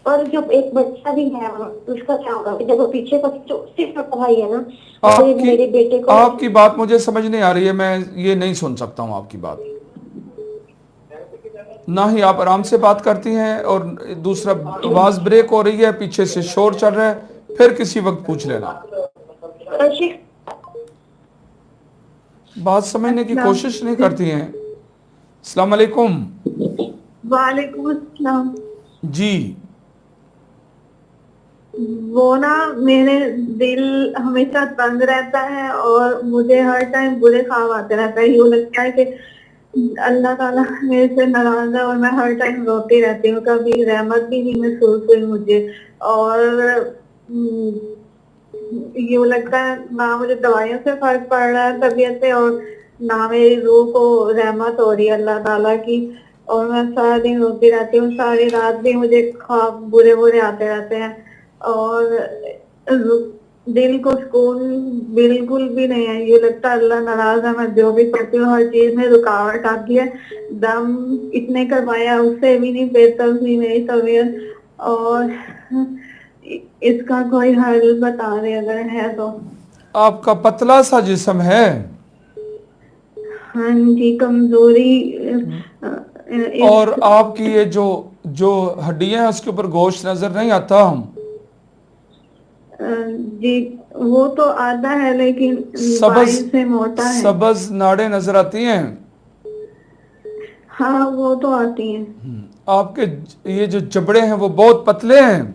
और जो एक बच्चा भी है उसका क्या होगा? देखो पीछे का जो सिर्फ छोटा भाई है ना, मेरे आपकी मेरे बेटे को। आपकी बात मुझे समझ नहीं आ रही है, मैं ये नहीं सुन सकता हूँ आपकी बात। ना ही आप आराम से बात करती हैं, और दूसरा आवाज़ ब्रेक हो रही है, पीछे से शोर चल रहा है। फिर किसी वक्त पूछ लेना। अच्छी। बात समझने की अच्छा। कोशिश नहीं करती हैं। अस्सलाम वालेकुम। वालेकुम अस्सलाम। जी। वो ना, मेरे दिल हमेशा तंग रहता है और मुझे हर टाइम बुरे ख्वाब आते रहता है। यूँ लगता है कि अल्लाह ताला मेरे से नाराज है और मैं हर टाइम रोती रहती हूँ। कभी रहमत भी नहीं महसूस हुई मुझे। और यूँ लगता है ना मुझे दवाइयों से फर्क पड़ रहा है तबीयत पे, और ना मेरी रूह को रहमत हो रही है अल्लाह ताला की। और मैं सारा दिन रोती रहती हूँ, सारी रात भी मुझे ख्वाब बुरे बुरे आते रहते हैं। और दिल को सुकून बिल्कुल भी नहीं है। ये लगता है अल्लाह नाराज है। मैं जो भी करती हूँ हर चीज में रुकावट आती है। दम इतने करवाया उससे भी नहीं बेहतर हुई मेरी तबीयत। और इसका कोई हल बता दे अगर है तो। आपका पतला सा जिस्म है, हाँ जी, कमजोरी। और इस आपकी ये जो जो हड्डियां हैं उसके ऊपर गोश्त नजर नहीं आता। हम जी, वो तो आता है लेकिन सबज बाई से मोटा है। सबज नाड़ें नजर आती हैं। हाँ, वो तो आती है। आपके ये जो जबड़े हैं वो बहुत पतले हैं।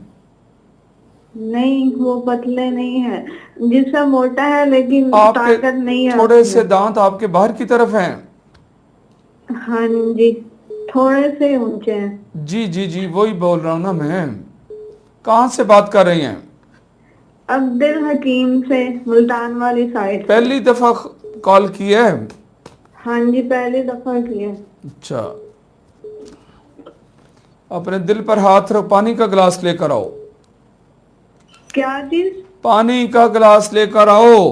नहीं, वो पतले नहीं है। जिसम मोटा है लेकिन आपके ताकत नहीं है थोड़े से उसमें। दांत आपके बाहर की तरफ हैं। हाँ जी, थोड़े से ऊंचे हैं। जी जी जी, वही बोल रहा हूँ ना मैं। कहाँ से बात कर रही हैं? अब्दुल हकीम से, मुल्तान वाली साइड से। पहली दफा कॉल की है? हाँ जी, पहली दफा की है। अच्छा, अपने दिल पर हाथ रख, पानी का गिलास लेकर आओ। क्या चीज? पानी का गिलास लेकर आओ,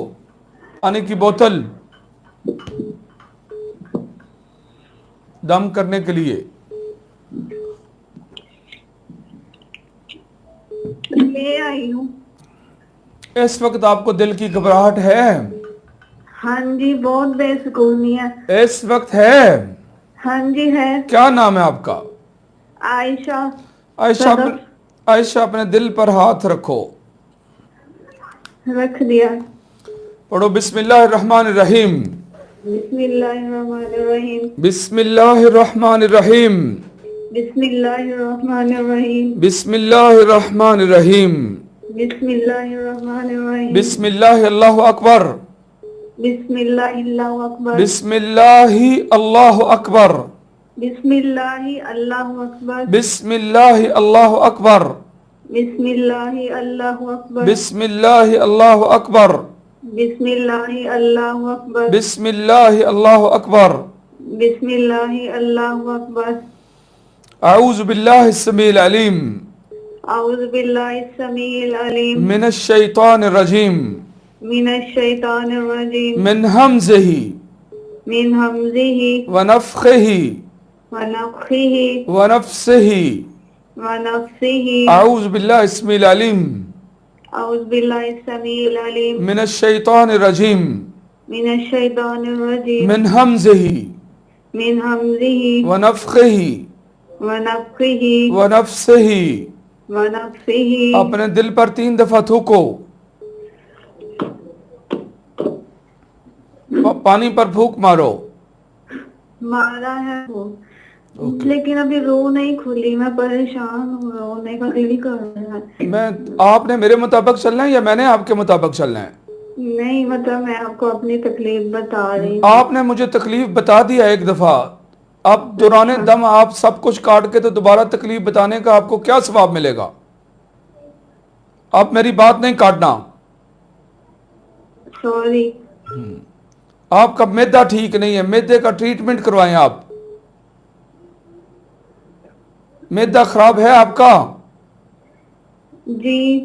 पानी की बोतल, दम करने के लिए। ले आई हूँ। इस वक्त आपको दिल की घबराहट है? हाँ जी, बहुत बेसुकूनी है। इस वक्त है? हाँ जी, है। क्या नाम है आपका? आयशा आयशा। सदफ। आयशा, अपने दिल पर हाथ रखो। रख दिया। पढ़ो बिस्मिल्लाहिर्रहमानिर्रहीम। बिस्मिल्लाहिर्रहमानिर्रहीम। बिस्मिल्लाहिर्रहमानिर्रहीम। बिस्मिल्लाहिर्रहमानिर्रहीम। बिस्मिल्लाहिर्रहमानिर्रहीम। बिस्मिल्लाहिर्रहमानिर्रहीम। बिस्मिल्लाह अल्लाहु अकबर। बिस्मिल्लाहिल्लाहु अकबर। बिस्मिल्लाहि अल्लाहु अकबर। बिस्मिल्लाहि अल्लाहु अकबर। बिस्मिल्लाहि अल्लाहु अकबर। बिस्मिल्लाहि अल्लाहु अकबर। बिस्मिल्लाहि अल्लाहु अकबर। बिस्मिल्लाहि अल्लाहु अकबर। बिस्मिल्लाहि अल्लाहु अकबर। बिस्मिल्लाहि अल्लाहु अकबर। अऊज़ु बिल्लाहि अस्समीउल अलीम औज़ु बिल्लाहि समीउल अलीम मिनश शैतानिर रजीम मिनश शैतानिर रजीम मिन हमज़िही मिन हमज़िही व नफ़्ख़िही व नफ़्ख़िही व नफ़्सिही। व नफ़्सिही। अऊज़ु बिल्लाहि अस्समीउल अलीम औज़ु बिल्लाहि समीउल अलीम मिनश शैतानिर रजीम मिनश शैतानिर रजीम मिन हमज़िही मिन हमज़िही व नफ़्ख़िही व नफ़्ख़िही व नफ़्सिही। व नफ़्सिही। अपने दिल पर 3 दफा थूको। पानी पर फूंक मारो। मारा है वो, ओके। लेकिन अभी रो नहीं खुली। मैं परेशान हूँ, रोने का दिल कर रहा है। मैं आपने मेरे मुताबिक चलना है या मैंने आपके मुताबिक चलना है? नहीं, मतलब मैं आपको अपनी तकलीफ बता रही हूँ। आपने मुझे तकलीफ बता दिया एक दफा। अब दौरान अच्छा। दम आप सब कुछ काट के तो दोबारा तकलीफ बताने का आपको क्या सवाब मिलेगा? आप मेरी बात नहीं काटना। सॉरी। आपका मैदा ठीक नहीं है, मैदे का ट्रीटमेंट करवाएं आप। मैदा खराब है आपका, जी,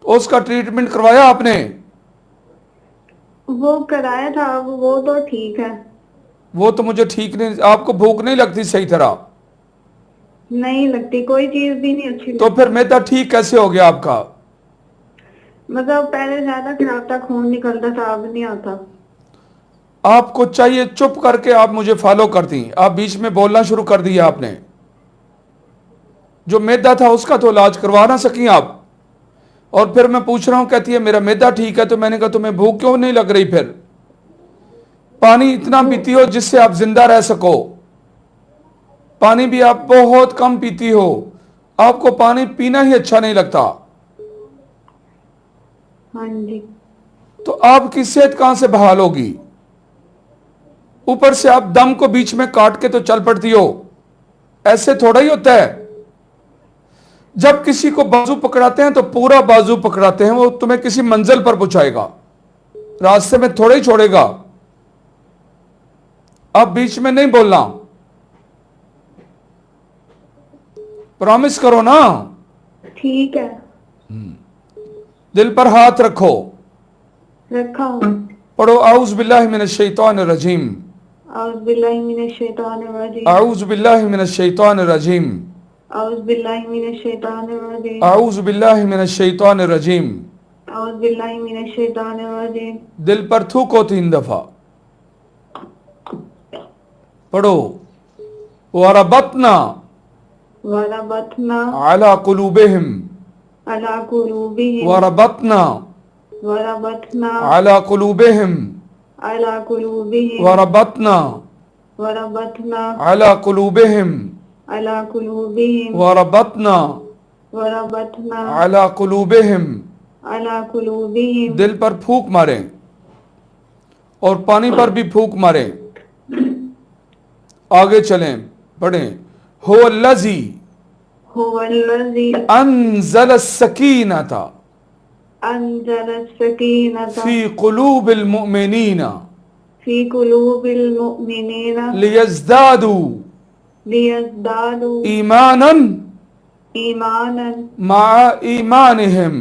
तो उसका ट्रीटमेंट करवाया आपने? वो कराया था, अब वो तो ठीक है। वो तो मुझे ठीक नहीं। आपको भूख नहीं लगती सही तरह? नहीं लगती, कोई चीज भी नहीं अच्छी तो फिर मैदा ठीक कैसे हो गया आपका? मतलब पहले ज्यादा खराब था, खून निकलता था, अब नहीं आता। आपको चाहिए चुप करके आप मुझे फॉलो करती, आप बीच में बोलना शुरू कर दिया आपने। जो मैदा था उसका तो इलाज करवा ना सकी आप, और फिर मैं पूछ रहा हूं, कहती है मेरा मैदा ठीक है। तो मैंने कहा तुम्हें भूख क्यों नहीं लग रही? फिर पानी इतना पीती हो जिससे आप जिंदा रह सको, पानी भी आप बहुत कम पीती हो, आपको पानी पीना ही अच्छा नहीं लगता, हाँ जी। तो आपकी सेहत कहां से बहाल होगी? ऊपर से आप दम को बीच में काट के तो चल पड़ती हो, ऐसे थोड़ा ही होता है। जब किसी को बाजू पकड़ाते हैं तो पूरा बाजू पकड़ाते हैं, वो तुम्हें किसी मंजिल पर पहुंचाएगा, रास्ते में थोड़ा ही छोड़ेगा। अब बीच में नहीं बोलना, प्रॉमिस करो ना। ठीक है। दिल पर हाथ रखो, रखा हूँ। पढ़ो आऊज बिल्लाहि मिनश शैतानिर रजीम, औज़ बिल्लाहि मिनश शैतानिर रजीम, आऊज बिल्लाहि मिनश शैतानिर रजीम, औज़ बिल्लाहि मिनश शैतानिर रजीम, आऊज बिल्लाहि मिनश शैतानिर रजीम। औज़ बिल्लाहि मिनश शैतानिर रजीम। दिल पर थूको 3 दफा, पढ़ो वरबतना वरबतना अला कुलूबिहिम, अला कुलूबिहिम, वरबतना वरबतना अला कुलूबिहिम, अला कुलूबिहिम, वरबतना वरबतना अला कुलूबिहिम, अला कुलूबिहिम, वरबतना वरबतना अला कुलूबिहिम। अला कुलूबिहिम। दिल पर फूंक मारें और पानी पर भी फूंक मारें। आगे चलें, पढ़ें हुवल्लज़ी हुवल्लज़ी अंज़ल सकीनता अंज़ल सकीनता फी कुलूबिल मुमिनीना फी कुलूबिल मुमिनीना लियज़दादू लियज़दादू ईमानन ईमानन मा ईमानिहिम।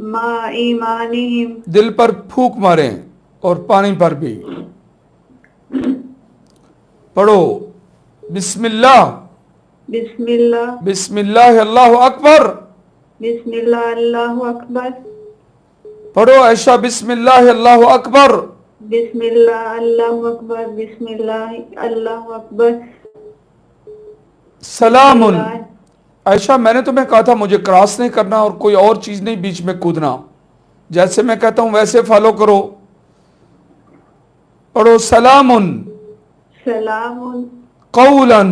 मा ईमानिहिम। दिल पर फूंक मारें और पानी पर भी। पढ़ो बिस्मिल्लाह बिस्मिल्लाह बिस्मिल्लाह अल्लाहु अकबर। बिस्मिल्लाह अल्लाहु अकबर। पढ़ो ऐशा बिस्मिल्लाह अल्लाहु अकबर। बिस्मिल्लाह अल्लाहु अकबर। बिस्मिल्लाह अल्लाहु अकबर। सलामुन। ऐशा मैंने तुम्हें कहा था मुझे क्रॉस नहीं करना और कोई और चीज नहीं बीच में कूदना, जैसे मैं कहता हूं वैसे फॉलो करो। पढ़ो सलामुन सलामुन कौलन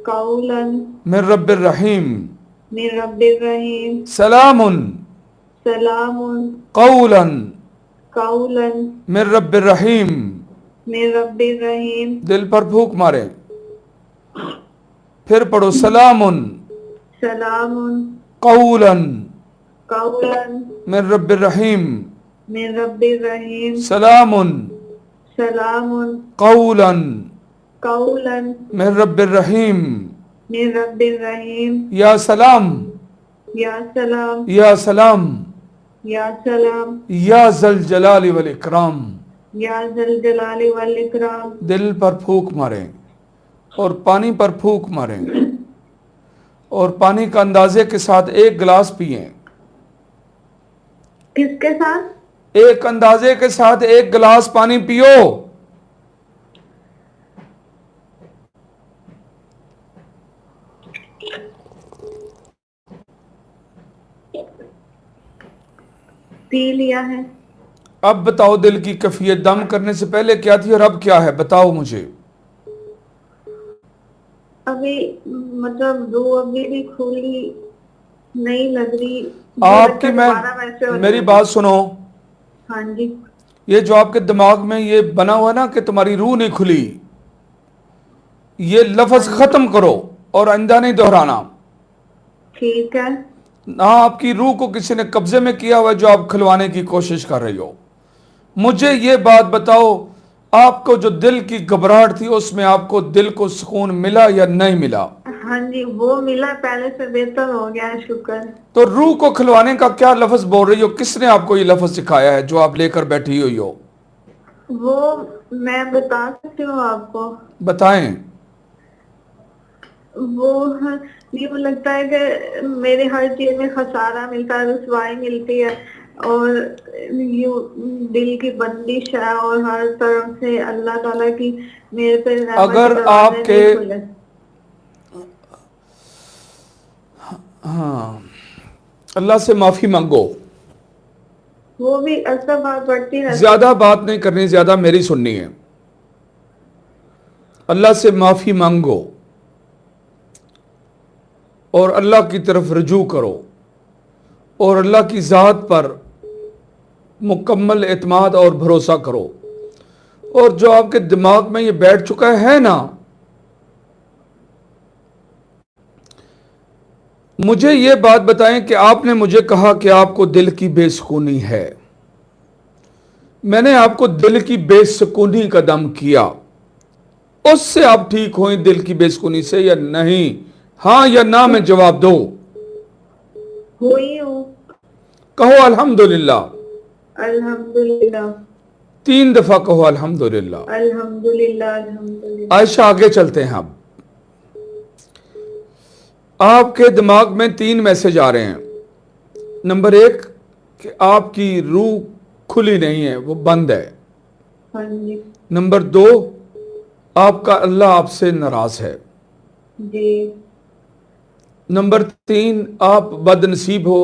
कौलन मिन रब्बिर रहीम। मिन रब्बिर रहीम। सलामुन सलामुन कौलन कौलन मिन रब्बिर रहीम। मिन रब्बिर रहीम। दिल पर फूंक मारे, फिर पढ़ो सलामुन सलामुन कौलन कौलन मिन रब्बिर रहीम। मिन रब्बिर रहीम। सलामुन सलामुन कौलन कौलन मिन रब्बिर रहीम। मिन रब्बिर रहीम। या सलाम या सलाम या सलाम या सलाम या जल जलाली वल इकराम। या जल जलाली वल इकराम। दिल पर फूंक मारें और पानी पर फूंक मारें और पानी का अंदाजे के साथ 1 गिलास पिए। किसके साथ? एक अंदाजे के साथ 1 गिलास पानी पियो। पी लिया है। अब बताओ दिल की कैफियत दम करने से पहले क्या थी और अब क्या है, बताओ मुझे। अभी मतलब दो अभी भी खुली नहीं लग रही। आपकी दोबारा वैसे हो मेरी जाए। बात सुनो, हाँ जी। ये जो आपके दिमाग में ये बना हुआ ना कि तुम्हारी रूह नहीं खुली, ये लफ्ज खत्म करो और आइंदा नहीं दोहराना। ठीक है। ना आपकी रूह को किसी ने कब्जे में किया हुआ है जो आप खिलवाने की कोशिश कर रही हो। मुझे ये बात बताओ, आपको जो दिल की घबराहट थी उसमें आपको दिल को सुकून मिला या नहीं मिला? हाँ जी वो मिला, पहले से बेहतर हो गया है, शुक्र। तो रूह को खिलवाने का क्या लफ्ज बोल रही हो? किसने आपको ये लफ्ज सिखाया है जो आप लेकर बैठी हुई हो? वो मैं बता सकती हूँ आपको। बताएं। वो यूँ लगता है कि मेरे हर चीज में खसारा मिलता है, रुसवाई मिलती है, और यूँ दिल की बंदिश है, और हर तरफ से अल्लाह ताला की मेरे पे रहमत के अगर दरवाजे आपके, नहीं खुले। हाँ, अल्लाह से माफ़ी मांगो। वो भी अक्सर बात बढ़ती रहती है। ज़्यादा बात नहीं करनी, ज़्यादा मेरी सुननी है। अल्लाह से माफ़ी मांगो और अल्लाह की तरफ रुजू करो और अल्लाह की ज़ात पर मुकम्मल एतमाद और भरोसा करो। और जो आपके दिमाग में ये बैठ चुका है ना, मुझे ये बात बताएं कि आपने मुझे कहा कि आपको दिल की बेसुकूनी है। मैंने आपको दिल की बेसुकूनी का दम किया, उससे आप ठीक हुई दिल की बेसुकूनी से या नहीं? हाँ या ना में जवाब दो। हुई हूँ। कहो अल्हम्दुलिल्लाह। अल्हम्दुलिल्लाह। 3 दफा कहो अल्हम्दुलिल्लाह। अल्हम्दुलिल्लाह। अल्हम्दुलिल्लाह। आयशा, आगे चलते हैं। अब आपके दिमाग में 3 मैसेज आ रहे हैं। नंबर 1 कि आपकी रूह खुली नहीं है, वो बंद है। हाँ जी। नंबर 2, आपका अल्लाह आपसे नाराज है। जी। नंबर 3, आप बदनसीब हो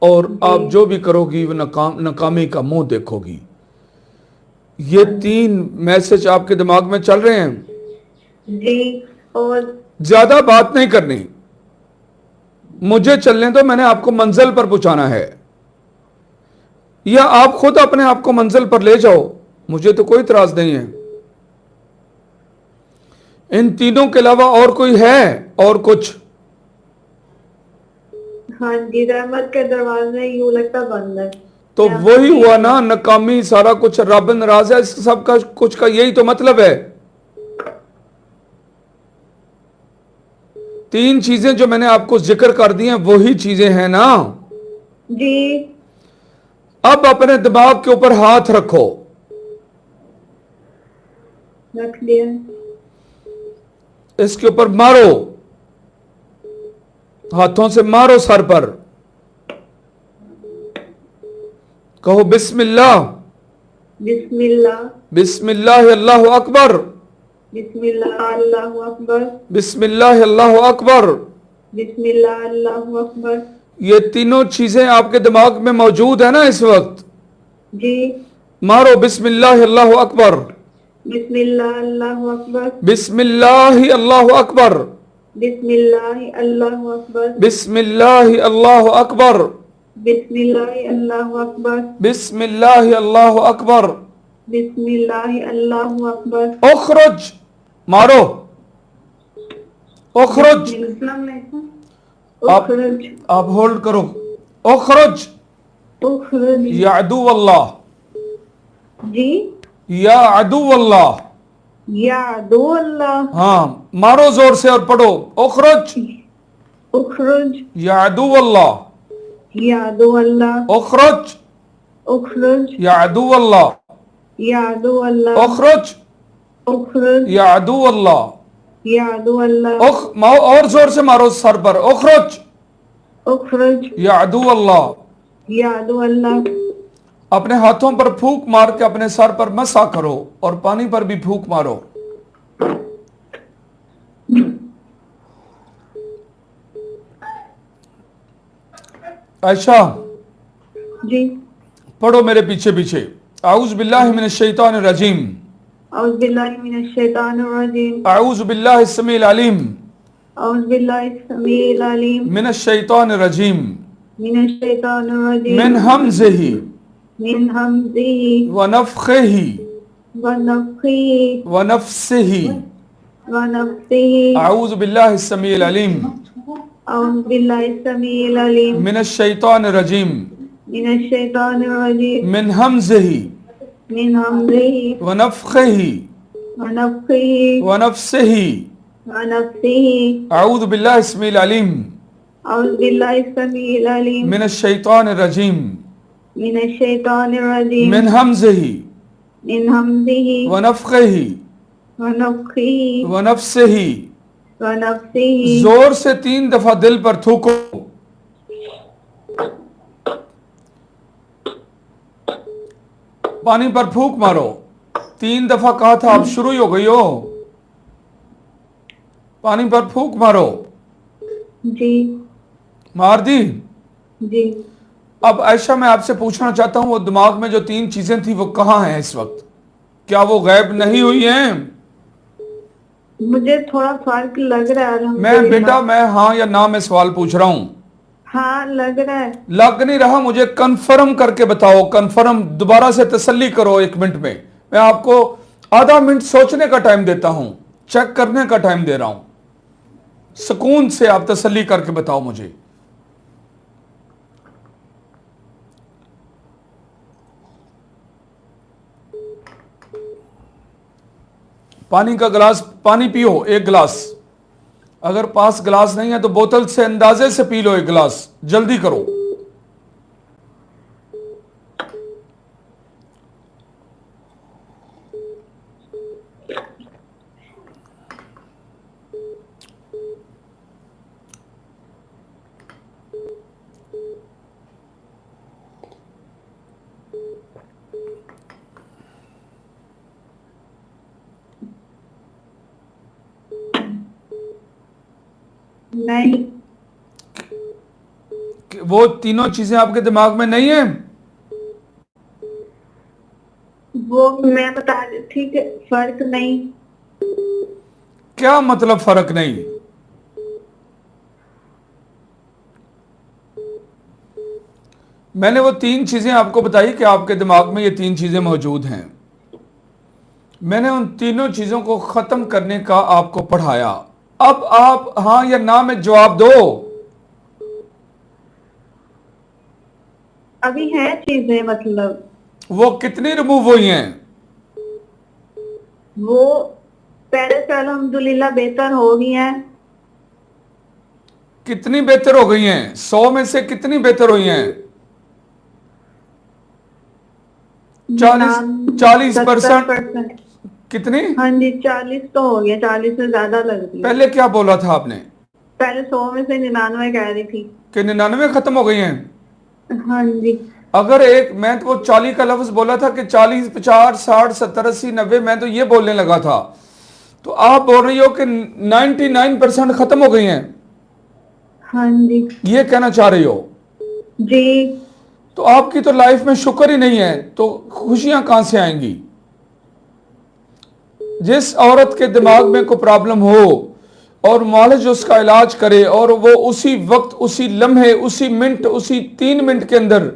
और जी। आप जो भी करोगी वो नाकामी का मुंह देखोगी। ये 3 मैसेज आपके दिमाग में चल रहे हैं। जी। और ज्यादा बात नहीं करनी, मुझे चलने दो। मैंने आपको मंजिल पर पहुंचाना है, या आप खुद अपने आप को मंजिल पर ले जाओ, मुझे तो कोई इतराज नहीं है। इन तीनों के अलावा और कोई है और कुछ? हाँ जी, रहमत के दरवाजे यूँ लगता बंद है। तो क्या वही करें? हुआ ना, नाकामी, सारा कुछ, रब नाराज है। इस सब का कुछ का यही तो मतलब है। 3 चीजें जो मैंने आपको जिक्र कर दी हैं वही चीजें हैं ना। जी। अब अपने दिमाग के ऊपर हाथ रखो, रख दिया। इसके ऊपर मारो, हाथों से मारो सर पर। कहो बिस्मिल्लाह। बिस्मिल्लाह। बिस्मिल्लाह अल्लाहु अकबर। बिस्मिल्लाह अल्लाहु अकबर। बिस्मिल्लाह अल्लाहु अकबर। बिस्मिल्लाह अल्लाहु अकबर। ये तीनों चीजें आपके दिमाग में मौजूद है ना इस वक्त? जी। मारो बिस्मिल्लाह अल्लाहु अकबर। बिस्मिल्लाह अल्लाहु अकबर। बिस्मिल्लाह अल्लाहु अकबर। बिस्मिल्लाह अल्लाहु अकबर। बिस्मिल्लाह अल्लाहु अकबर। बिस्मिल्लाह अल्लाहु अकबर। बिस्मिल्लाह अल्लाहु अकबर। बिस्मिल्लाह अल्लाहु अकबर। उखरुज, मारो, उखरुज। आप उखरुज। आप होल्ड करो। उखरुज उखरुज। या अदू अल्लाह। जी। या अदू अल्लाह। या दो अल्लाह। हाँ, मारो जोर से और पढ़ो। उखरुज उखरुज। या अदू अल्लाह। या दो अल्लाह। उखरुज उखरुज। या अदू अल्लाह। या दो अल्लाह। उखरुज उखरुज। या अदू अल्लाह। या दो अल्लाह। और जोर से मारो सर पर। उखरुज उखरुज। या अदू अल्लाह। या दो अल्लाह। अपने हाथों पर फूंक मार के अपने सर पर मसा करो और पानी पर भी फूंक मारो। आयशा, जी। पढ़ो मेरे पीछे पीछे। आऊज़ बिल्लाहि मिनश शैतानिर रजीम। औज़ बिल्लाहि मिनश शैतानिर रजीम। आऊज़ बिल्लाहि समील अलीम औज़ बिल्लाहि समील अलीम मिनश शैतानिर रजीम मिनश शैतानिर रजीम। मिन हमज़िही मिन हमज़िही व नफ़ख़िही व नफ़ख़िही व नफ़्सिही। व नफ़्सिही। आऊज़ बिल्लाहि समील अलीम औज़ बिल्लाहि समील अलीम मिनश शैतानिर रजीम मिनश शैतानिर रजीम। मिन हमज़िही मिन हमज़िही व नफ़ख़िही व नफ़्ख़िही व नफ़्सिही। व नफ़्सिही। आऊज़ बिल्लाहि समील अलीम औज़ बिल्लाहि समील अलीम मिनश शैतानिर रजीम मिनश शैतानिर रजीम मिन हमज़िही मिन हमज़िही व नफ़ख़िही व नफ़्ख़िही व नफ़्सिही। व नफ्सिही। जोर से 3 दफा दिल पर थूको। पानी पर फूंक मारो। 3 दफा कहा था, अब शुरू ही हो गई हो। पानी पर फूंक मारो। जी मार दी। जी। अब आयशा, मैं आपसे पूछना चाहता हूं, वो दिमाग में जो 3 चीजें थी वो कहां हैं इस वक्त? क्या वो गायब नहीं हुई हैं? मुझे थोड़ा फर्क लग रहा है मैं अल्हम्दुलिल्लाह। बेटा, मैं हाँ या ना में सवाल पूछ रहा हूं। हाँ लग रहा है। लग नहीं रहा, मुझे कंफर्म करके बताओ। कंफर्म, दोबारा से तसल्ली करो 1 मिनट में। मैं आपको आधा मिनट सोचने का टाइम देता हूं, चेक करने का टाइम दे रहा हूं। सुकून से आप तसल्ली करके बताओ मुझे। पानी का गिलास, पानी पियो 1 गिलास। अगर पास गिलास नहीं है तो बोतल से अंदाजे से पी लो 1 गिलास। जल्दी करो। नहीं, वो तीनों चीजें आपके दिमाग में नहीं है? वो मैं बता रही, ठीक है, फर्क नहीं। क्या मतलब फर्क नहीं? मैंने वो 3 चीजें आपको बताई कि आपके दिमाग में ये 3 चीजें मौजूद हैं। मैंने उन तीनों चीजों को खत्म करने का आपको पढ़ाया। अब आप हाँ या ना में जवाब दो। अभी है चीजें, मतलब वो कितनी रिमूव हुई हैं? वो पहले से अल्हम्दुलिल्लाह बेहतर हो गई है। कितनी बेहतर हो गई हैं? 100 में से कितनी बेहतर हुई हैं? 40%। 70%। कितनी? हाँ जी, 40 तो हो गया, 40 से ज्यादा लग रही है। पहले क्या बोला था आपने पहले 100 में से 99 कह रही थी। कि 99 खत्म हो गई हैं? हाँ जी। अगर एक, मैं तो वो 40 का लफ्ज बोला था कि 40, 50, 60, 70, 80, 90, मैं तो ये बोलने लगा था। तो आप बोल रही हो कि 99% खत्म हो गई हैं, हाँ जी। ये कहना चाह रही हो? जी। तो आपकी तो लाइफ में शुक्र ही नहीं है, तो खुशियां कहां से आएंगी? जिस औरत के दिमाग में कोई प्रॉब्लम हो और मौलज उसका इलाज करे और वो उसी वक्त, उसी लम्हे, उसी मिनट, उसी 3 मिनट के अंदर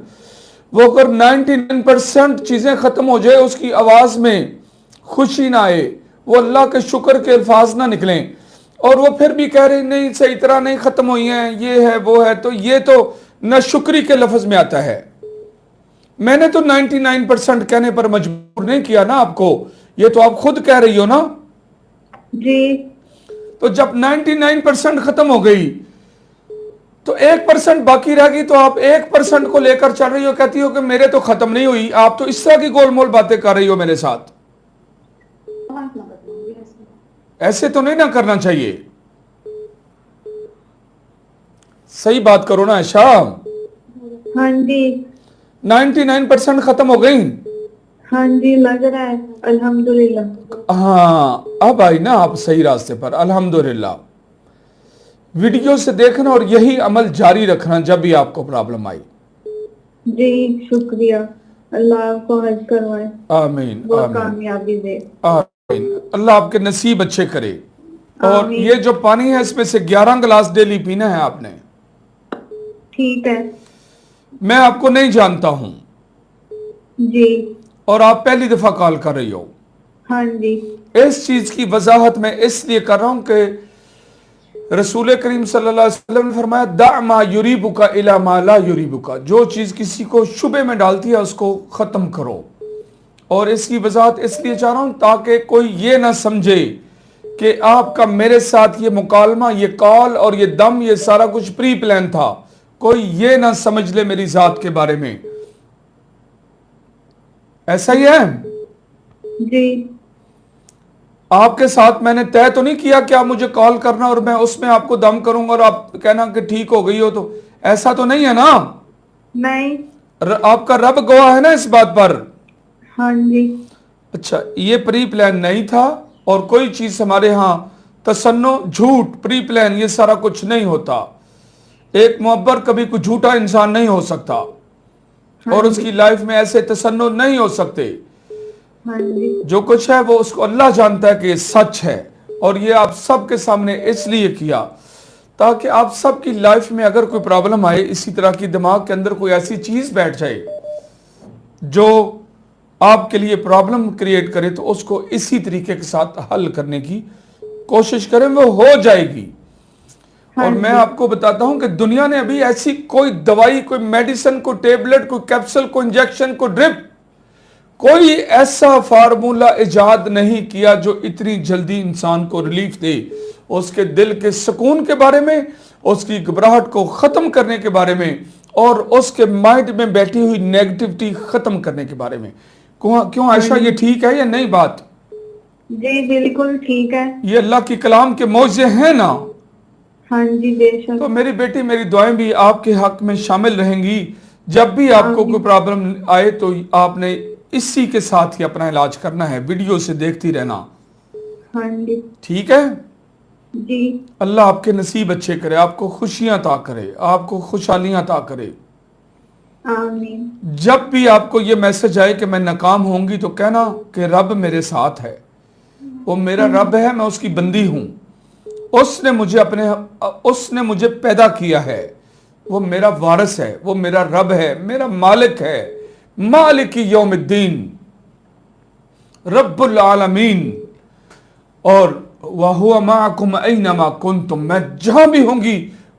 वो अगर 99% चीजें खत्म हो जाए, उसकी आवाज में खुशी ना आए, वो अल्लाह के शुक्र के अल्फाज ना निकलें, और वो फिर भी कह रही नहीं सही तरह नहीं खत्म हुई हैं, ये है वो है, तो ये तो नाशुक्री के लफ्ज में आता है। मैंने तो 99% कहने पर मजबूर नहीं किया ना आपको, ये तो आप खुद कह रही हो ना। जी। तो जब 99% खत्म हो गई तो 1% बाकी रह गई, तो आप 1% को लेकर चल रही हो, कहती हो कि मेरे तो खत्म नहीं हुई। आप तो इस तरह की गोलमोल बातें कर रही हो मेरे साथ। ऐसे तो नहीं ना करना चाहिए। सही बात करो ना आयशा। हाँ जी। 99% खत्म हो गई। हाँ जी, लग रहा है अल्हम्दुलिल्लाह। हाँ, अब आई ना आप सही रास्ते पर, अल्हम्दुलिल्लाह। वीडियो से देखना और यही अमल जारी रखना जब भी आपको प्रॉब्लम आई। जी शुक्रिया। अल्लाह आपको हज करवाए, आमीन वो आमीन कामयाबी दे। आमीन। अल्लाह आपके नसीब अच्छे करे। और आमीन। ये जो पानी है इसमें से 11 गिलास डेली पीना है आपने। ठीक है। मैं आपको नहीं जानता हूं जी। और आप पहली दफा कॉल कर रही हो। हाँ जी। इस चीज की वजाहत मैं इसलिए कर रहा हूं कि रसूल करीम सल्लल्लाहु अलैहि वसल्लम ने फरमाया, दा मा युरीबुका इला मा ला युरीबुका। जो चीज किसी को शुबे में डालती है उसको खत्म करो। और इसकी वजाहत इसलिए चाह रहा हूं ताकि कोई ये ना समझे कि आपका मेरे साथ ये मुकालमा, ये कॉल और ये दम, ये सारा कुछ प्री प्लान था। कोई ये ना समझ ले मेरी जात के बारे में। ऐसा ही है। जी। आपके साथ मैंने तय तो नहीं किया कि आप मुझे कॉल करना और मैं उसमें आपको दम करूंगा और आप कहना कि ठीक हो गई हो, तो ऐसा तो नहीं है ना? नहीं। आपका रब गवाह है ना इस बात पर? हाँ जी। अच्छा, ये प्री प्लान नहीं था और कोई चीज हमारे यहाँ तसन्नो, झूठ, प्री प्लान, ये सारा कुछ नहीं होता। एक मुअब्बर कभी कोई झूठा इंसान नहीं हो सकता और उसकी लाइफ में ऐसे तसन्नो नहीं हो सकते। हाँ जी। जो कुछ है वो उसको अल्लाह जानता है कि ये सच है, और ये आप सबके सामने इसलिए किया ताकि आप सबकी लाइफ में अगर कोई प्रॉब्लम आए, इसी तरह की दिमाग के अंदर कोई ऐसी चीज बैठ जाए जो आपके लिए प्रॉब्लम क्रिएट करे, तो उसको इसी तरीके के साथ हल करने की कोशिश करें, वो हो जाएगी। और मैं आपको बताता हूं कि दुनिया ने अभी ऐसी कोई दवाई, कोई मेडिसिन, कोई टेबलेट, कोई कैप्सूल, कोई इंजेक्शन, कोई ड्रिप, कोई ऐसा फार्मूला इजाद नहीं किया जो इतनी जल्दी इंसान को रिलीफ दे, उसके दिल के सुकून के बारे में, उसकी घबराहट को खत्म करने के बारे में, और उसके माइंड में बैठी हुई नेगेटिविटी खत्म करने के बारे में। क्यों आयशा, ये ठीक है या नहीं बात? जी बिल्कुल ठीक है। ये अल्लाह की कलाम के मौजे हैं ना? हाँ जी बेशक। तो मेरी बेटी, मेरी दुआएं भी आपके हक में शामिल रहेंगी। जब भी आपको कोई प्रॉब्लम आए तो आपने इसी के साथ ही अपना इलाज करना है, वीडियो से देखती रहना। हाँ जी। ठीक है जी। अल्लाह आपके नसीब अच्छे करे, आपको खुशियां अता करे, आपको खुशहालियां अता करे। आमीन। जब भी आपको ये मैसेज आए कि मैं नाकाम होंगी, तो कहना कि रब मेरे साथ है, वो मेरा रब है, मैं उसकी बंदी हूं, उसने मुझे पैदा किया है, वो मेरा वारिस है, वो मेरा रब है, मेरा मालिक है, मालिक यौमिद्दीन, रब्बुल आलमीन, और वहुवा माअकुम ऐनमा कुंतुम, मैं जहां भी होंगी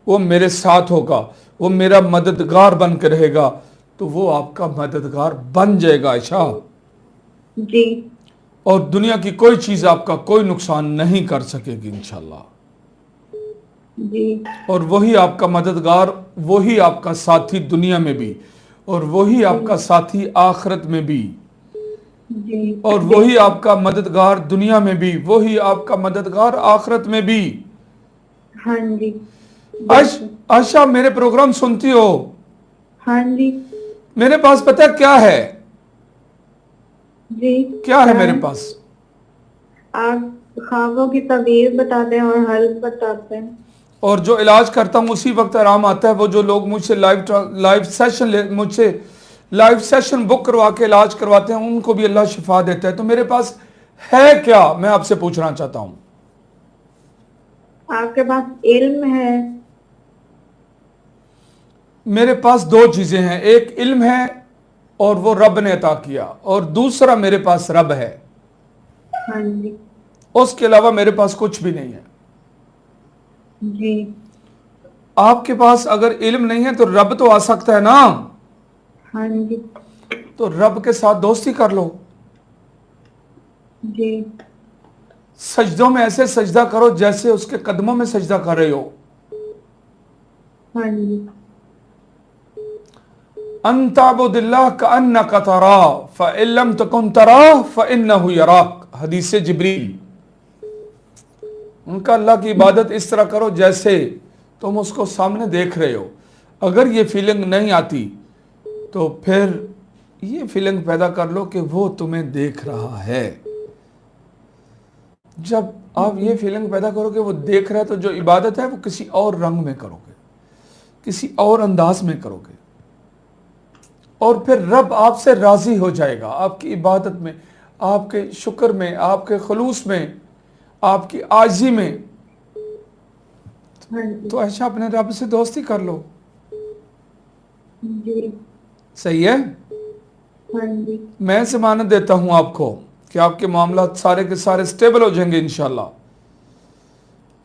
वो मेरे साथ होगा, वो मेरा मददगार बन कर रहेगा। तो वो आपका मददगार बन जाएगा आयशा, जी। और दुनिया की कोई चीज आपका कोई नुकसान नहीं कर सकेगी इंशाल्लाह। जी। और वही आपका मददगार, वही आपका साथी दुनिया में भी, और वही आपका साथी आखिरत में भी, जी। और वही आपका मददगार दुनिया में भी, वही आपका मददगार आखिरत में भी। हाँ जी। आशा, मेरे प्रोग्राम सुनती हो? हाँ जी। मेरे पास पता है क्या है? जी। क्या है मेरे पास? आप ख्वाबों की तबीर बताते हैं और हल बताते हैं, और जो इलाज करता हूं उसी वक्त आराम आता है। वो जो लोग मुझसे मुझसे लाइव सेशन बुक करवा के इलाज करवाते हैं, उनको भी अल्लाह शिफा देता है। तो मेरे पास है क्या, मैं आपसे पूछना चाहता हूं। आपके पास इल्म है? मेरे पास दो चीजें हैं, एक इल्म है और वो रब ने अता किया, और दूसरा मेरे पास रब है। हाँ जी। उसके अलावा मेरे पास कुछ भी नहीं है। जी। आपके पास अगर इल्म नहीं है तो रब तो आ सकता है ना? हाँ जी। तो रब के साथ दोस्ती कर लो। जी। सजदों में ऐसे सजदा करो जैसे उसके कदमों में सजदा कर रहे हो। हाँ जी। अंताबुदिल्लाह का अन्नका तरा फ़इल्लम तकुन तरा फ़इन्नहु यराक, हदीस जिब्रील। उनका अल्लाह की इबादत इस तरह करो जैसे तुम उसको सामने देख रहे हो। अगर ये फीलिंग नहीं आती तो फिर ये फीलिंग पैदा कर लो कि वो तुम्हें देख रहा है। जब आप ये फीलिंग पैदा करोगे वो देख रहा है, तो जो इबादत है वो किसी और रंग में करोगे, किसी और अंदाज में करोगे, और फिर रब आपसे राजी हो जाएगा आपकी इबादत में, आपके शुक्र में, आपके खलूस में, आपकी आजी में। हाँ जी। तो ऐसा अपने रब से दोस्ती कर लो। जी। सही है? हाँ जी। मैं जमानत देता हूं आपको कि आपके मामला सारे के सारे स्टेबल हो जाएंगे इंशाल्लाह।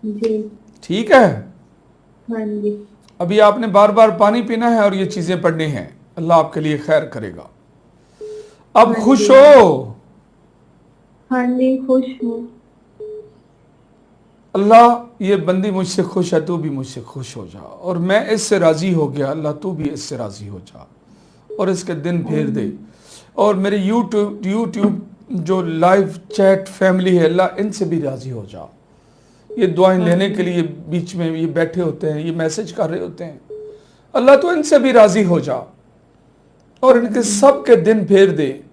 जी। ठीक है? हाँ जी। अभी आपने बार बार पानी पीना है और ये चीजें पढ़नी है। अल्लाह आपके लिए खैर करेगा। अब हाँ खुश जी। हो? हाँ जी खुश हूँ। अल्लाह, ये बंदी मुझसे खुश है, तू भी मुझसे खुश हो जा, और मैं इससे राजी हो गया, अल्लाह तू भी इससे राजी हो जा, और इसके दिन फेर दे। और मेरे यूट्यूब जो लाइव चैट फैमिली है, अल्लाह इनसे भी राजी हो जा। ये दुआएं लेने के लिए बीच में ये बैठे होते हैं, ये मैसेज कर रहे होते हैं, अल्लाह तो इनसे भी राजी हो जा और इनके सब के दिन फेर दे,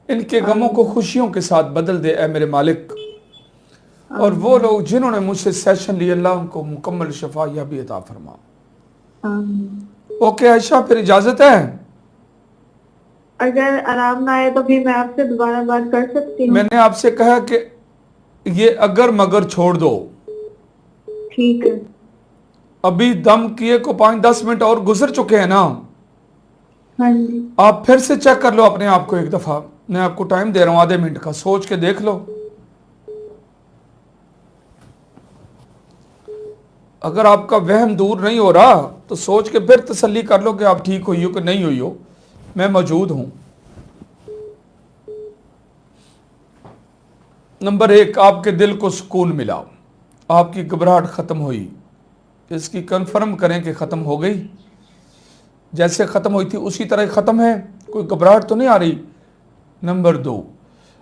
इनके गमों को खुशियों के साथ बदल दे ए मेरे मालिक। और वो लोग जिन्होंने मुझसे सेशन लिए, अल्लाह उनको मुकम्मल शफा या भी अता फरमा। ओके आयशा, फिर इजाजत है। अगर आराम ना आए तो फिर मैं आपसे दोबारा बात कर सकती हूँ? मैंने आपसे कहा कि ये अगर मगर छोड़ दो, ठीक है। अभी दम किए को 5-10 मिनट और गुजर चुके हैं ना। हाँ जी। आप फिर से चेक कर लो अपने आप को एक दफा, मैं आपको टाइम दे रहा हूं आधे मिनट का, सोच के देख लो। अगर आपका वहम दूर नहीं हो रहा तो सोच के फिर तसल्ली कर लो कि आप ठीक हुई हो कि नहीं हुई हो, मैं मौजूद हूं। नंबर 1, आपके दिल को सुकून मिला, आपकी घबराहट खत्म हुई, इसकी कंफर्म करें कि खत्म हो गई, जैसे खत्म हुई थी उसी तरह खत्म है, कोई घबराहट तो नहीं आ रही। नंबर 2,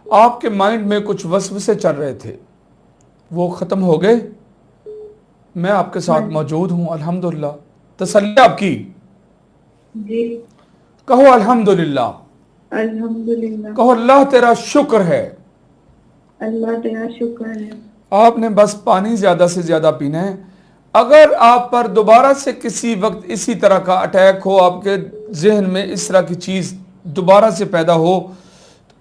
आपके माइंड में कुछ वसवसे चल रहे थे, वो खत्म हो गए, मैं आपके साथ मौजूद हूं अल्हम्दुलिल्लाह। तसल्ली आपकी, जी। कहो अल्हम्दुलिल्लाह, अल्हम्दुलिल्लाह। कहो अल्लाह तेरा शुक्र है। अल्लाह तेरा शुक्र है। आपने बस पानी ज्यादा से ज्यादा पीना है। अगर आप पर दोबारा से किसी वक्त इसी तरह का अटैक हो, आपके जहन में इस तरह की चीज दोबारा से पैदा हो,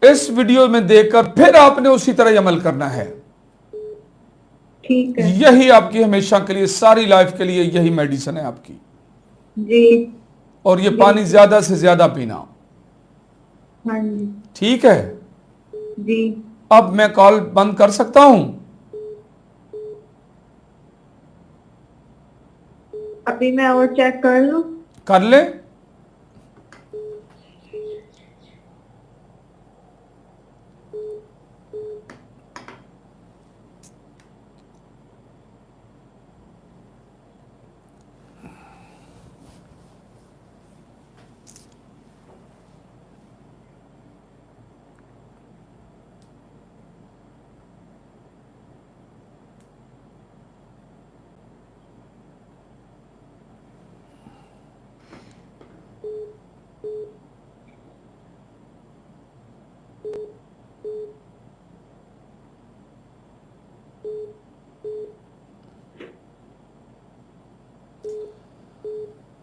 तो इस वीडियो में देखकर फिर आपने उसी तरह ही अमल करना है। ठीक है। यही आपकी हमेशा के लिए, सारी लाइफ के लिए यही मेडिसिन है आपकी। जी। और ये पानी ज्यादा से ज्यादा पीना। हाँ जी। ठीक है, जी। अब मैं कॉल बंद कर सकता हूं? अभी मैं और चेक कर लूं? कर ले।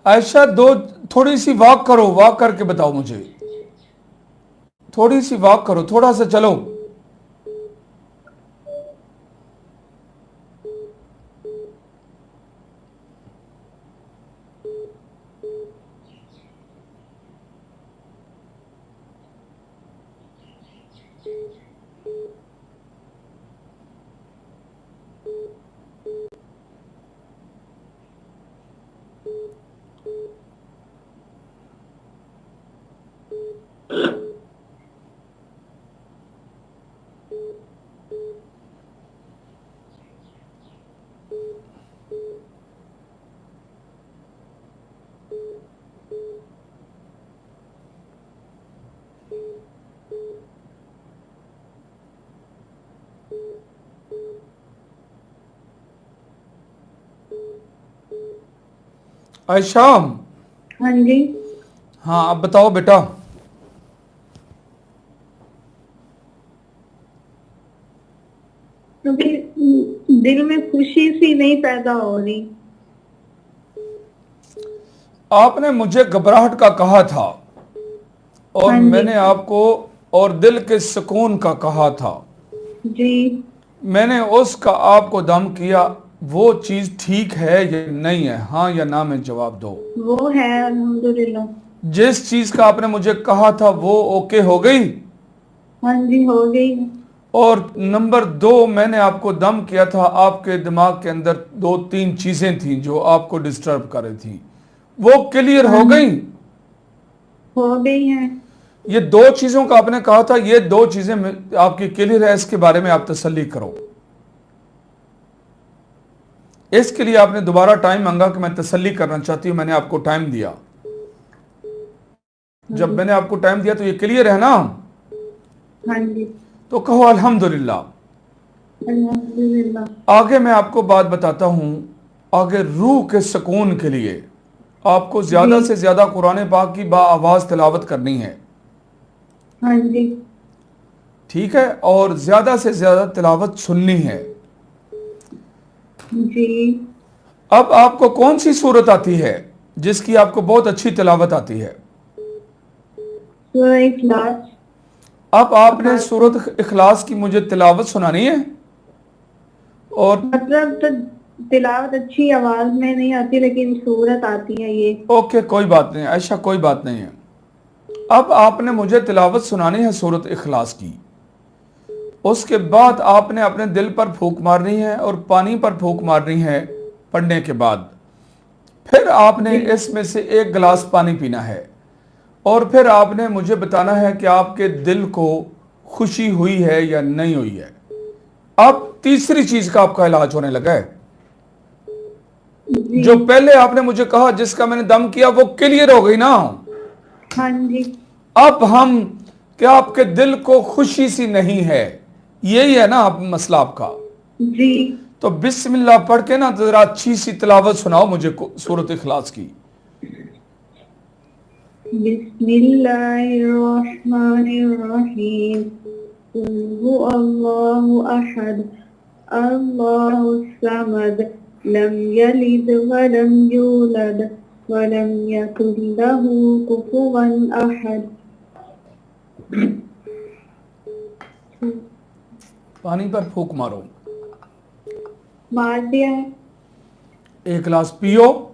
आयशा, थोड़ी सी वॉक करो, वॉक करके बताओ मुझे, थोड़ी सी वॉक करो, थोड़ा सा चलो। आयशा, हाँ जी। हाँ अब बताओ बेटा। क्योंकि दिल में खुशी सी नहीं पैदा हो रही। आपने मुझे घबराहट का कहा था और हाँ जी। मैंने आपको और दिल के सुकून का कहा था। जी। मैंने उसका आपको दम किया, वो चीज ठीक है या नहीं है, हाँ या ना में जवाब दो। वो है अल्हम्दुलिल्लाह। जिस चीज का आपने मुझे कहा था वो ओके हो गई। हाँ जी, हो गई। और नंबर 2, मैंने आपको दम किया था, आपके दिमाग के अंदर 2-3 चीजें थी जो आपको डिस्टर्ब कर रही थी, वो क्लियर हो गई। हो गई है। ये 2 चीजों का आपने कहा था, ये 2 चीजें आपकी क्लियर है, इसके बारे में आप तसल्ली करो। इसके लिए आपने दोबारा टाइम मांगा कि मैं तसल्ली करना चाहती हूं, मैंने आपको टाइम दिया। जब मैंने आपको टाइम दिया तो ये क्लियर है ना? हाँ जी। तो कहो अल्हम्दुलिल्लाह। अल्हम्दुलिल्लाह। आगे मैं आपको बात बताता हूँ। आगे रूह के सुकून के लिए आपको ज़्यादा जी। से ज़्यादा कुरान पाक की बाआवाज़ तिलावत करनी है, हाँ जी। ठीक है, और ज़्यादा से ज़्यादा तिलावत सुननी है। जी। अब आपको कौन सी सूरत आती है जिसकी आपको बहुत अच्छी तिलावत आती है? सूरह इखलास। अब आपने आवाज में सूरत इखलास की मुझे तिलावत सुनानी है। और मतलब तो तिलावत अच्छी आवाज में नहीं आती, लेकिन सूरत आती है ये। ओके, कोई बात नहीं, ऐसा कोई बात नहीं है। अब आपने मुझे तिलावत सुनानी है सूरत इखलास की। उसके बाद आपने अपने दिल पर फूंक मारनी है और पानी पर फूंक मारनी है पढ़ने के बाद। फिर आपने जी। इसमें से एक गिलास पानी पीना है और फिर आपने मुझे बताना है कि आपके दिल को खुशी हुई है या नहीं हुई है। अब तीसरी चीज का आपका इलाज होने लगा है। जी। जो पहले आपने मुझे कहा जिसका मैंने दम किया वो क्लियर हो गई ना। हाँ जी। अब हम क्या आपके दिल को खुशी सी नहीं है, यही है ना आप मसला आपका। जी। तो बिस्मिल्लाह पढ़ के ना जरा अच्छी सी तिलावत सुनाओ मुझे सूरत इखलास की। बिस्मिल्लाहिर्रहमानिर्रहीम। कुल हुवल्लाहु अहद, अल्लाहुस समद, लम यलिद वलम यूलद वलम यकुल लहू कुफुवन अहद। पानी पर फूंक मारो। मार दिया है। एक गिलास पियो।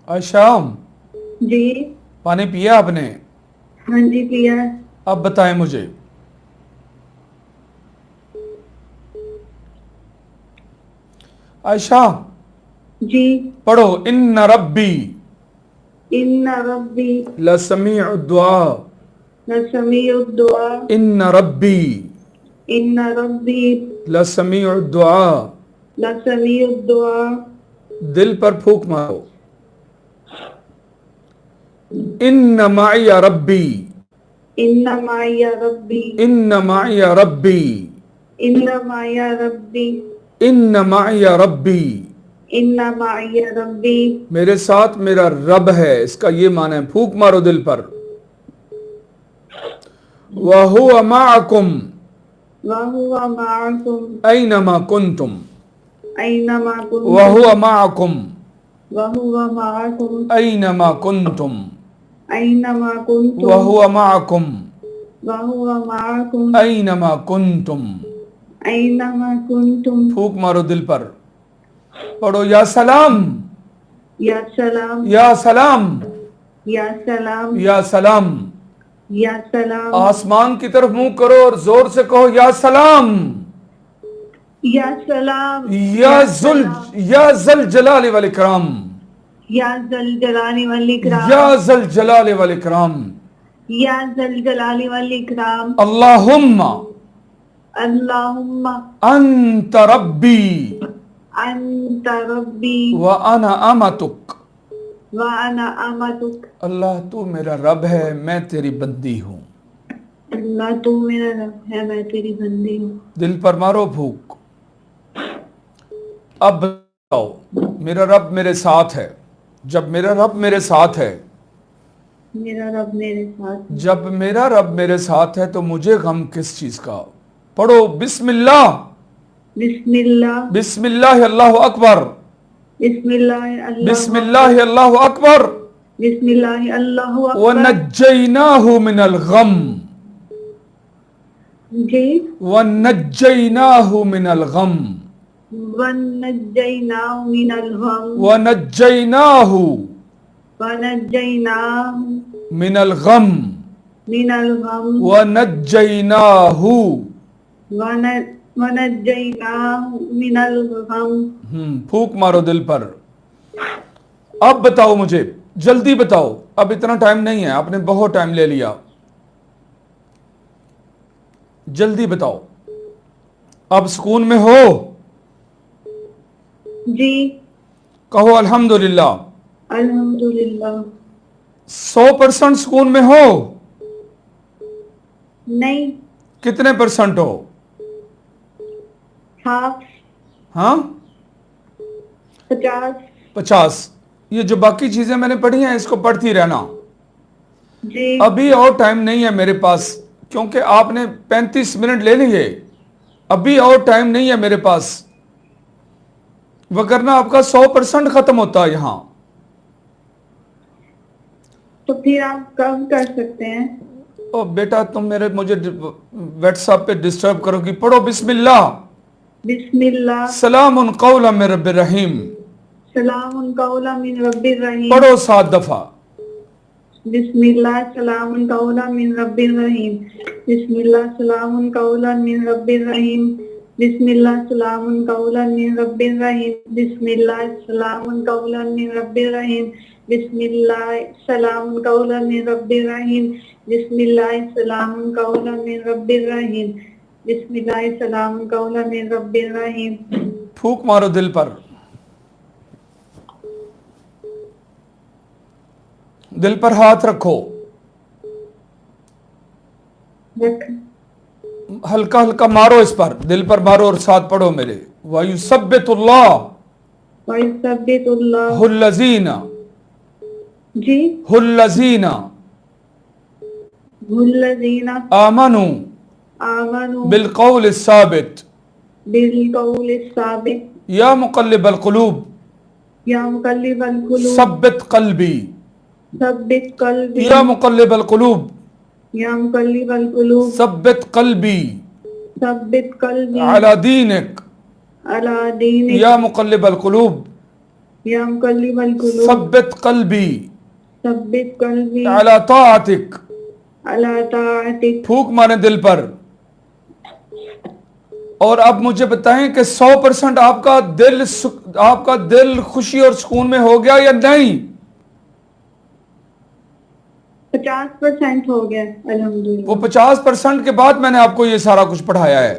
आशाम, जी। पानी पिया आपने? हाँ जी पिया है। अब बताएं मुझे। आयशा जी। पढ़ो, इन्न रब्बी इन्ना रब्बी लसमीउ दुआ। लसमीउद दुआ। इन्न रब्बी इन्ना रब्बी लसमीउ दुआ। लसमीउद दुआ। दिल पर फूंक मारो। इन्न माइया रब्बी। इन्ना माया रब्बी। इन्न माइया रब्बी। इन्ना माया रब्बी। इन्न माइया रब्बी। इन्ना माया रब्बी। मेरे साथ मेरा रब है, इसका ये माना है। फूंक मारो दिल पर। वहुवा माअकुम वहुवा माअकुम ऐनमा कुंतुम। ऐनमा कुंतुम। वहुवा माअकुम वहुवा माअकुम ऐनमा कुंतुम। ऐनमा कुंतुम। वहुवा माअकुम वहुवा माअकुम ऐनमा कुंतुम। ऐनमा कुंतुम। फूंक मारो दिल पर। पढ़ो, या सलाम या सलाम। या सलाम या सलाम। या सलाम। या सलाम। आसमान की तरफ मुंह करो और जोर से कहो, या सलाम। या सलाम। या जुल या जल जलाल वल इकराम। या जल जलाली वल इकराम। या जल जलाल वल इकराम। या जल जलाली वल इकराम। अल्लाहुम्मा अल्लाहुम्मा अंत रब्बी अंत रब्बी व अना अमतुक। व अना अमतुक। अल्लाह तू मेरा रब है, मैं तेरी बंदी हूँ। अल्लाह तू मेरा रब है, मैं तेरी बंदी हूँ। दिल पर मारो फूंक। अब बताओ, मेरा रब मेरे साथ है। जब मेरा रब मेरे साथ है, मेरा रब मेरे साथ है। जब मेरा रब मेरे साथ है तो मुझे गम किस चीज का। पढ़ो, बिस्मिल्लाह बिस्मिल्लाह। बिस्मिल्लाह अल्लाहु अकबर। बिस्मिल्लाह अल्लाहु बिस्मिल्लाह अल्लाहु अकबर। बिस्मिल्लाह अल्लाहु व अकबर। नज्जैनाहु मिनल गम। जी। व नज्जैनाहु मिनल गम। वनज्जयनाहु मिनल गम वनज्जयनाहु वनज्जयनाहु मिनल गम मिनल गम वनज्जयनाहु। वनज्जयनाहु मिनल गम। फूक मारो दिल पर। अब बताओ मुझे, जल्दी बताओ, अब इतना टाइम नहीं है, आपने बहुत टाइम ले लिया, जल्दी बताओ। अब सुकून में हो? जी। कहो अल्हम्दुलिल्लाह। अल्हम्दुलिल्लाह। 100% सुकून में हो? नहीं। कितने परसेंट हो? हाफ। हाँ 50। 50। ये जो बाकी चीजें मैंने पढ़ी हैं इसको पढ़ती रहना। जी। अभी और टाइम नहीं है मेरे पास, क्योंकि आपने 35 मिनट ले लिए। अभी और टाइम नहीं है मेरे पास, वरना आपका 100% खत्म होता है यहां। तो फिर आप कब कर सकते हैं? ओ बेटा, तुम मुझे व्हाट्सएप पे डिस्टर्ब करोगी। पढ़ो बिस्मिल्लाह। बिस्मिल्लाह। सलामुन कौलन मिन रब्बिर रहीम। सलामुन कौलन मिन रब्बिर रहीम। पढ़ो 7 दफा। बिस्मिल्लाह सलामुन कौलन मिन रब्बिर रहीम। बिस्मिल्लाह सलामुन कौलन मिन रब्बिर रहीम। बिस्मिल्लाह सलामुन कौलन मिन रब्बिर रहीम। बिस्मिल्लाह सलामुन कौलन मिन रब्बिर रहीम। बिस्मिल्लाह सलामुन कौलन मिन रब्बिर रहीम। बिस्मिल्लाह सलामुन कौलन मिन रब्बिर रहीम। बिस्मिल्लाह सलामुन कौलन मिन रब्बिर रहीम। फूक मारो दिल पर। दिल पर हाथ रखो, हल्का हल्का मारो इस पर, दिल पर मारो और साथ पढ़ो मेरे। वयुसब्बितुल्लाह वयुसब्बितुल्लाह। हुल्लज़ीना जी। हुल्लज़ीना हुल्लज़ीना आमनु आमनु बिलकौल साबित बिलकौल साबित। या मुक़ल्लिबल क़ुलूब या मुक़ल्लिबल क़ुलूब सब्बित क़ल्बी। सब्बित क़ल्बी। या मुक़ल्लिबल क़ुलूब या मुक़ल्लिबल क़ुलूब सब्बित क़ल्बी सब्बित क़ल्बी अला दीनिक। अला दीनिक। या मुक़ल्लिबल क़ुलूब या मुक़ल्लिबल क़ुलूब सब्बित क़ल्बी सब्बित क़ल्बी अला ताअतिक। अला ताअतिक। फूक मारे दिल पर। और अब मुझे बताएं कि 100% आपका दिल खुशी और सुकून में हो गया या नहीं? 50% हो गया अल्हम्दुलिल्लाह। वो 50% के बाद मैंने आपको ये सारा कुछ पढ़ाया है।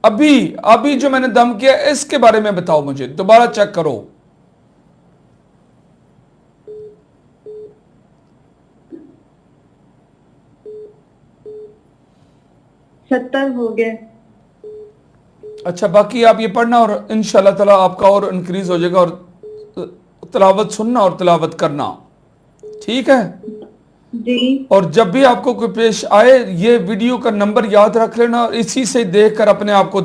अभी जो मैंने दम किया इसके बारे में बताओ मुझे, दोबारा चेक करो। 70 हो गए। अच्छा, बाकी आप ये पढ़ना और इंशाल्लाह ताला आपका और इंक्रीज हो जाएगा। और तिलावत सुनना और तिलावत करना, ठीक है जी। और जब भी आपको कोई पेश आए ये वीडियो का नंबर याद रख लेना और इसी से देखकर अपने आप को